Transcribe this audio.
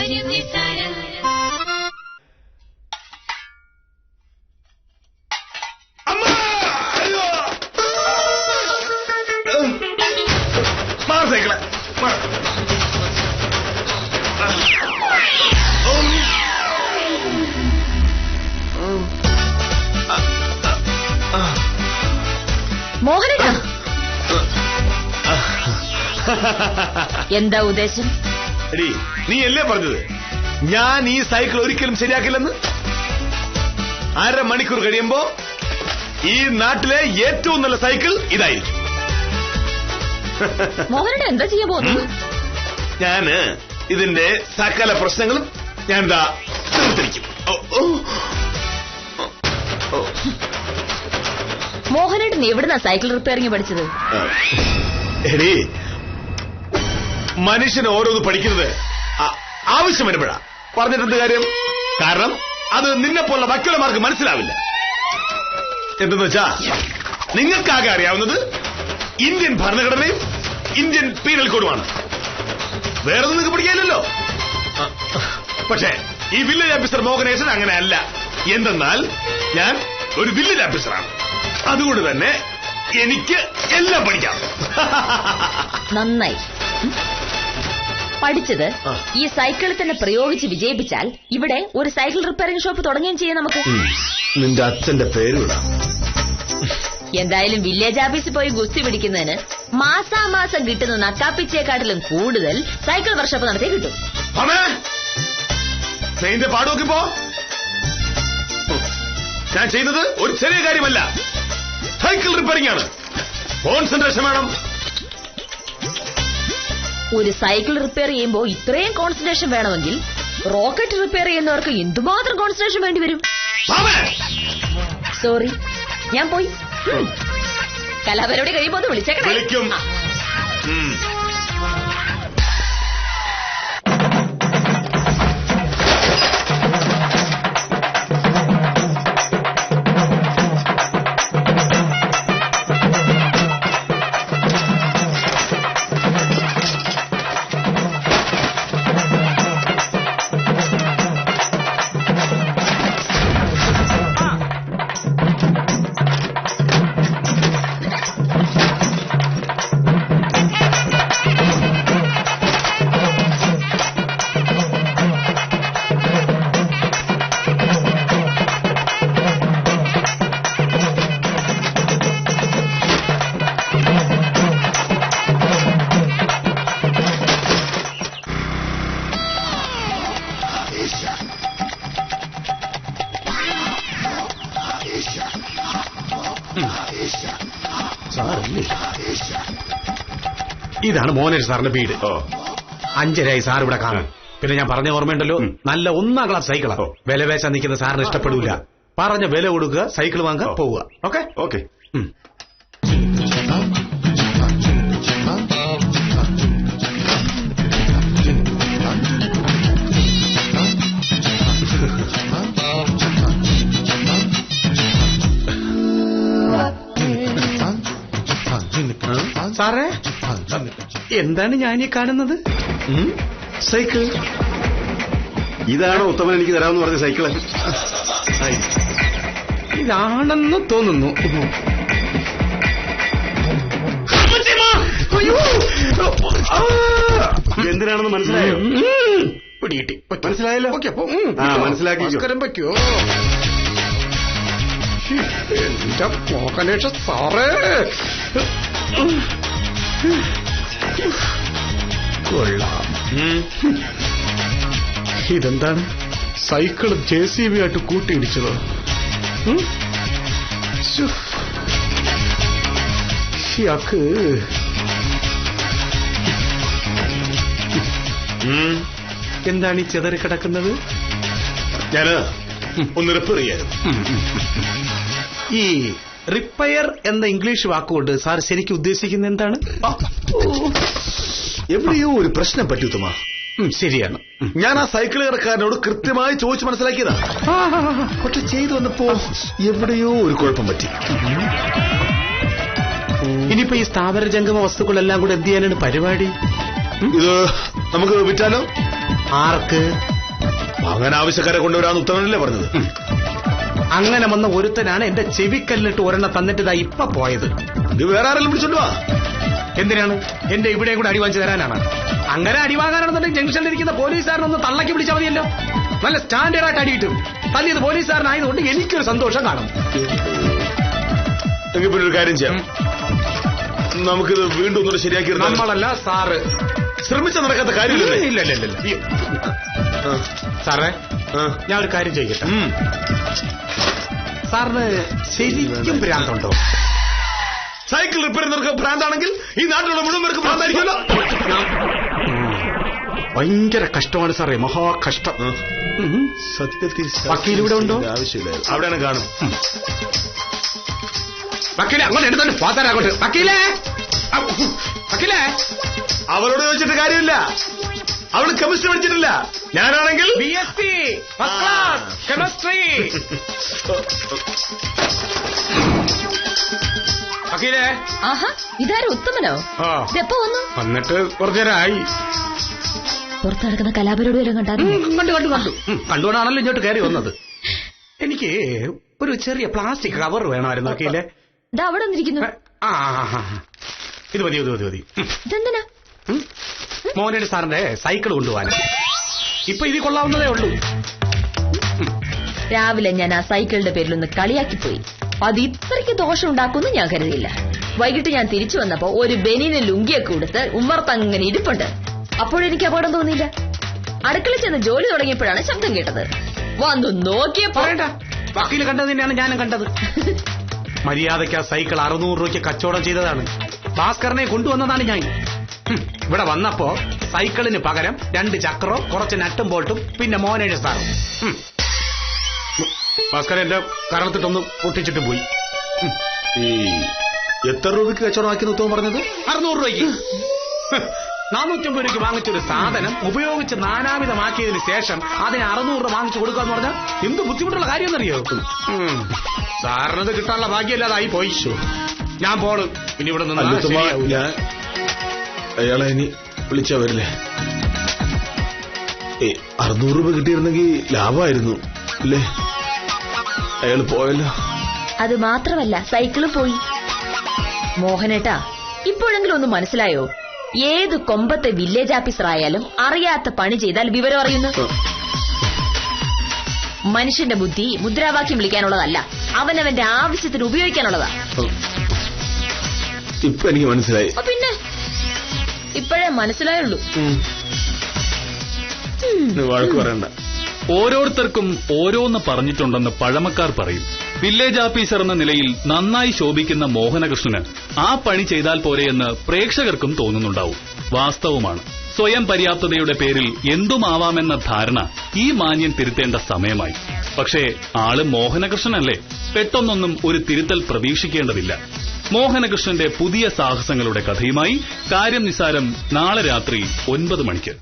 കാര്യം നിസ്സാരം. സൈക്കിള് മോഹനേട്ടാ, എന്താ ഉദ്ദേശം? എടീ, നീ അല്ലേ പറഞ്ഞത് ഞാൻ ഈ സൈക്കിൾ ഒരിക്കലും ശരിയാക്കില്ലെന്ന്? 1/2 മണിക്കൂർ കഴിയുമ്പോ ഈ നാട്ടിലെ ഏറ്റവും നല്ല സൈക്കിൾ ഇതായിരിക്കും. മോഹനേട്ടാ എന്താ ചെയ്യാൻ പോകുന്നു? ഞാന് ഇതിന്റെ സകല പ്രശ്നങ്ങളും ഞാൻ എന്താ തീർത്തിരിക്കും. മോഹനേട്ടൻ എവിടുന്നാ സൈക്കിൾ റിപ്പയറിംഗ് പഠിച്ചത്? എടീ, മനുഷ്യന് ഓരോന്ന് പഠിക്കുന്നത് ആവശ്യം വരുമ്പോഴാ. പറഞ്ഞിട്ടെന്ത് കാര്യം? കാരണം അത് നിന്നെപ്പോലുള്ള വക്കീലമാർക്ക് മനസ്സിലാവില്ല. എന്തെന്ന് വെച്ചാ നിങ്ങൾക്കാകെ അറിയാവുന്നത് ഇന്ത്യൻ ഭരണഘടനയും ഇന്ത്യൻ പീനൽ കോഡുമാണ്. വേറൊന്നും നിങ്ങൾക്ക് പഠിക്കാനില്ലല്ലോ. പക്ഷേ ഈ വില്ലേജ് ഓഫീസർ മോഹനേശൻ അങ്ങനെ അല്ല. എന്തെന്നാൽ ഞാൻ ഒരു വില്ലേജ് ഓഫീസറാണ്. അതുകൊണ്ട് തന്നെ എനിക്ക് എല്ലാം പഠിക്കാം. നന്നായി. പഠിച്ചത് ഈ സൈക്കിളിൽ തന്നെ പ്രയോഗിച്ച് വിജയിപ്പിച്ചാൽ ഇവിടെ ഒരു സൈക്കിൾ റിപ്പയറിംഗ് ഷോപ്പ് തുടങ്ങുകയും ചെയ്യാം നമുക്ക്. നിന്റെ അച്ഛന്റെ പേരിടാം. എന്തായാലും വില്ലേജ് ഓഫീസിൽ പോയി ഗുസ്തി പിടിക്കുന്നതിന് മാസാമാസം കിട്ടുന്ന നക്കാപ്പിച്ചേക്കാട്ടിലും കൂടുതൽ സൈക്കിൾ വർക്ക്ഷോപ്പ് നടത്തിയേ കിട്ടും. നിന്റെ പാട് നോക്കിപ്പോ. ഞാൻ ചെയ്യുന്നത് ഒരു ചെറിയ കാര്യമല്ല, സൈക്കിൾ റിപ്പയറിംഗ് ആണ്. കോൺസെൻട്രേഷൻ വേണം. ഒരു സൈക്കിൾ റിപ്പയർ ചെയ്യുമ്പോൾ ഇത്രയും കോൺസെൻട്രേഷൻ വേണമെങ്കിൽ റോക്കറ്റ് റിപ്പയർ ചെയ്യുന്നവർക്ക് എന്തുമാത്രം കോൺസെൻട്രേഷൻ വേണ്ടി വരും. സോറി, ഞാൻ പോയി. കലാപരിപാടി കഴിയുമ്പോൾ വിളിച്ചേക്കണം. ഇതാണ് മോഹനേഷ് സാറിന്റെ വീട്. 5:30 സാർ ഇവിടെ കാണാൻ. പിന്നെ ഞാൻ പറഞ്ഞ ഓർമ്മയുണ്ടല്ലോ, നല്ല 1ാം ക്ലാസ് സൈക്കിളാ. വില വേശാൻ നിൽക്കുന്ന സാറിന് ഇഷ്ടപ്പെടില്ല. പറഞ്ഞ വില കൊടുക്കുക, സൈക്കിൾ വാങ്ങുക, പോവുക. Okay okay. സാറേ, എന്താണ് ഞാനീ കാണുന്നത്? സൈക്കിൾ. ഇതാണോ ഉത്തമൻ എനിക്ക് തരാമെന്ന് പറഞ്ഞ സൈക്കിള്? ഇതാണെന്ന് തോന്നുന്നു. എന്തിനാണെന്ന് മനസ്സിലായോ? പിടികിട്ടി. മനസ്സിലായല്ലോ? മനസ്സിലാക്കി. പറ്റോ? എന്റെ മോഹനേഷ സാറേ, കൊള്ളാം. ഇതെന്താണ്? സൈക്കിൾ JCB ആയിട്ട് കൂട്ടിയിടിച്ചതോ? ഇയാൾക്ക് എന്താണ് ഈ ചെതറി കിടക്കുന്നത്? ഞാന് ഒന്ന് റിപ്പയർ ചെയ്യായിരുന്നു. ഈ റിപ്പയർ എന്ന ഇംഗ്ലീഷ് വാക്കുകൊണ്ട് സാർ ശരിക്കും ഉദ്ദേശിക്കുന്നത് എന്താണ്? എവിടെയോ ഒരു പ്രശ്നം പറ്റുത്തുമ. ശരിയാണ്. ഞാൻ ആ സൈക്കിൾ കടക്കാരനോട് കൃത്യമായി ചോദിച്ചു മനസ്സിലാക്കിയതാ. പക്ഷെ ചെയ്തു വന്നപ്പോ എവിടെയോ ഒരു കുഴപ്പം പറ്റി. ഇനിയിപ്പോ ഈ സ്ഥാവര ജംഗമ വസ്തുക്കളെല്ലാം കൂടെ എന്ത് ചെയ്യാനാണ് പരിപാടി? ഇത് നമുക്ക് വിറ്റാലോ? ആർക്ക്? വാങ്ങാൻ ആവശ്യക്കാരെ കൊണ്ടുവരാന്ന് ഉത്തരവല്ലേ പറഞ്ഞത്? അങ്ങനെ വന്ന ഒരുത്തനാണ് എന്റെ ചെവിക്കല്ലിട്ട് ഒരെണ്ണം തന്നിട്ട് ഇപ്പൊ പോയത്. ഇത് വേറെ ആരെങ്കിലും വിളിച്ചോണ്ട് വാ. എന്തിനാണ്? എന്റെ ഇവിടെ കൂടെ അടി വാങ്ങിച്ചു തരാനാണ്. അങ്ങനെ അടി വാങ്ങാനാണെന്നുണ്ടെങ്കിൽ ജംഗ്ഷനിലിരിക്കുന്ന പോലീസുകാരനൊന്ന് തള്ളക്കി പിടിച്ചാൽ മതിയല്ലോ. നല്ല സ്റ്റാൻഡേർഡായിട്ട് അടി കിട്ടും. തല്ലിയത് പോലീസുകാരനായതുകൊണ്ട് എനിക്കൊരു സന്തോഷം കാണും. എങ്കിൽ പിന്നെ ഒരു കാര്യം ചെയ്യാം, നമുക്കിത് വീണ്ടും ഒന്നുകൂടെ ശരിയാക്കി. നമ്മളല്ല സാറ് ശ്രമിച്ച നടക്കാത്ത കാര്യമില്ല. ഇല്ല. സാറേ, ഞാൻ ഒരു കാര്യം ചെയ്യട്ടെ. സാറിന് ശരിക്കും ഭ്രാന്തുണ്ടോ? സൈക്കിൾ റിപ്പയർ ചെയ്യുന്നവർക്ക് ഭ്രാന്താണെങ്കിൽ ഈ നാട്ടിലുള്ള മുഴുവൻ പേർക്ക് ഭ്രാന്തായിരിക്കുമല്ലോ. ഭയങ്കര കഷ്ടമാണ് സാറേ, മഹാകഷ്ടം. സത്യത്തിൽ വക്കീലിവിടെ ഉണ്ടോ? ആവശ്യമില്ല, അവിടെയാണ് കാണും. വക്കീലെ, അങ്ങോട്ട് എടുത്തോണ്ട് പോത്താനാകോട്ട്. വക്കീലേ, വക്കീലേ, അവരോട് ചോദിച്ചിട്ട് കാര്യമില്ല. അവള് കെമിസ്ട്രി പഠിച്ചിട്ടില്ല. ഞാനാണെങ്കിൽ BSc കെമിസ്ട്രി. വക്കീലേ. ആഹാ, ഇതാരും ഉത്തമനോ? ഇതെപ്പോ വന്നു? വന്നിട്ട് കുറച്ചേരായി. പുറത്ത് നടക്കുന്ന കലാപരിപാടി കണ്ടു. കണ്ടുകൊണ്ടാണല്ലോ ഇങ്ങോട്ട് കയറി വന്നത്. എനിക്ക് ഒരു ചെറിയ പ്ലാസ്റ്റിക് കവർ വേണമായിരുന്നു വക്കീലേ. ഇതാ അവിടെ വന്നിരിക്കുന്നു. ഇത് മതി. ഇതെന്തിനാ? മോനയുടെ സാറിന്റെ സൈക്കിൾ കൊണ്ടുപോകാൻ. ഇപ്പൊ ഇതിൽ കൊള്ളാവുന്നതേ ഉള്ളൂ. രാവിലെ ഞാൻ ആ സൈക്കിളിന്റെ പേരിലൊന്ന് കളിയാക്കിപ്പോയി. അത് ഇത്രയ്ക്ക് ദോഷം ഉണ്ടാക്കുമെന്ന് ഞാൻ കരുതിയില്ല. വൈകിട്ട് ഞാൻ തിരിച്ചു വന്നപ്പോ ഒരു ബനീന് ലുങ്കിയൊക്കെ കൊടുത്ത് ഉമ്മർത്തങ്ങനെ ഇരിപ്പുണ്ട്. അപ്പോഴെനിക്ക് അപകടം തോന്നിയില്ല. അടുക്കളയിൽ ചെന്ന് ജോലി തുടങ്ങിയപ്പോഴാണ് ശബ്ദം കേട്ടത്. വന്നു നോക്കിയപ്പോ വക്കീല് കണ്ടത് തന്നെയാണ് ഞാനും കണ്ടത്. മര്യാദയ്ക്ക് ആ സൈക്കിൾ 600 രൂപയ്ക്ക് കച്ചവടം ചെയ്തതാണ്. ഭാസ്കരനെ കൊണ്ടുവന്നതാണ് ഞാൻ. ഇവിടെ വന്നപ്പോ സൈക്കിളിന് പകരം 2 ചക്രവും കുറച്ച് നട്ടും ബോൾട്ടും പിന്നെ മോനേഴ് സാറും. ഭാസ്കരൻ എന്റെ കരണത്തിട്ടൊന്ന് പൊട്ടിച്ചിട്ട് പോയി. ഈ എത്ര രൂപയ്ക്ക് കച്ചവടമാക്കി ഉത്തമം പറഞ്ഞത്? 600 രൂപയ്ക്ക്. 450 രൂപയ്ക്ക് വാങ്ങിച്ചൊരു സാധനം ഉപയോഗിച്ച് നാനാവിധമാക്കിയതിന് ശേഷം അതിന് 600 രൂപ വാങ്ങിച്ചു കൊടുക്കുക എന്ന് പറഞ്ഞാൽ എന്ത് ബുദ്ധിമുട്ടുള്ള കാര്യമെന്നറിയോ? സാറിനത് കിട്ടാനുള്ള ഭാഗ്യമല്ലാതായി പോയി. ഞാൻ പോളും. ഇനി ഇവിടെ നിന്ന് അയാളെ ഇനി വിളിച്ചാ വരില്ലേ? 600 രൂപ കിട്ടിയിരുന്നെങ്കിൽ ലാഭമായിരുന്നു അല്ലേ? അയാൾ പോയല്ലോ. അത് മാത്രമല്ല, സൈക്കിള് പോയി. മോഹനേട്ടാ, ഇപ്പോഴെങ്കിലും ഒന്ന് മനസ്സിലായോ? ഏത് കൊമ്പത്തെ വില്ലേജ് ഓഫീസർ ആയാലും അറിയാത്ത പണി ചെയ്താൽ വിവരം അറിയുന്നു. മനുഷ്യന്റെ ബുദ്ധി മുദ്രാവാക്യം വിളിക്കാനുള്ളതല്ല, അവനവന്റെ ആവശ്യത്തിന് ഉപയോഗിക്കാനുള്ളതാ. ഇപ്പൊ എനിക്ക് മനസ്സിലായി. പിന്നെ ഇപ്പോഴേ മനസ്സിലായുള്ളൂ. വഴക്ക് പറയണ്ട. ഓരോരുത്തർക്കും ഓരോന്ന് പറഞ്ഞിട്ടുണ്ടെന്ന് പഴമക്കാർ പറയും. വില്ലേജ് ഓഫീസർ എന്ന നിലയിൽ നന്നായി ശോഭിക്കുന്ന മോഹനകൃഷ്ണന് ആ പണി ചെയ്താൽ പോരെയെന്ന് പ്രേക്ഷകർക്കും തോന്നുന്നുണ്ടാവും. വാസ്തവമാണ്. സ്വയം പര്യാപ്തതയുടെ പേരിൽ എന്തുമാവാമെന്ന ധാരണ ഈ മാന്യൻ തിരുത്തേണ്ട സമയമായി. പക്ഷേ ആള് മോഹനകൃഷ്ണനല്ലേ, പെട്ടെന്നൊന്നും ഒരു തിരുത്തൽ പ്രതീക്ഷിക്കേണ്ടതില്ല. മോഹനകൃഷ്ണന്റെ പുതിയ സാഹസങ്ങളുടെ കഥയുമായി കാര്യം നിസാരം നാളെ രാത്രി 9 മണിക്ക്.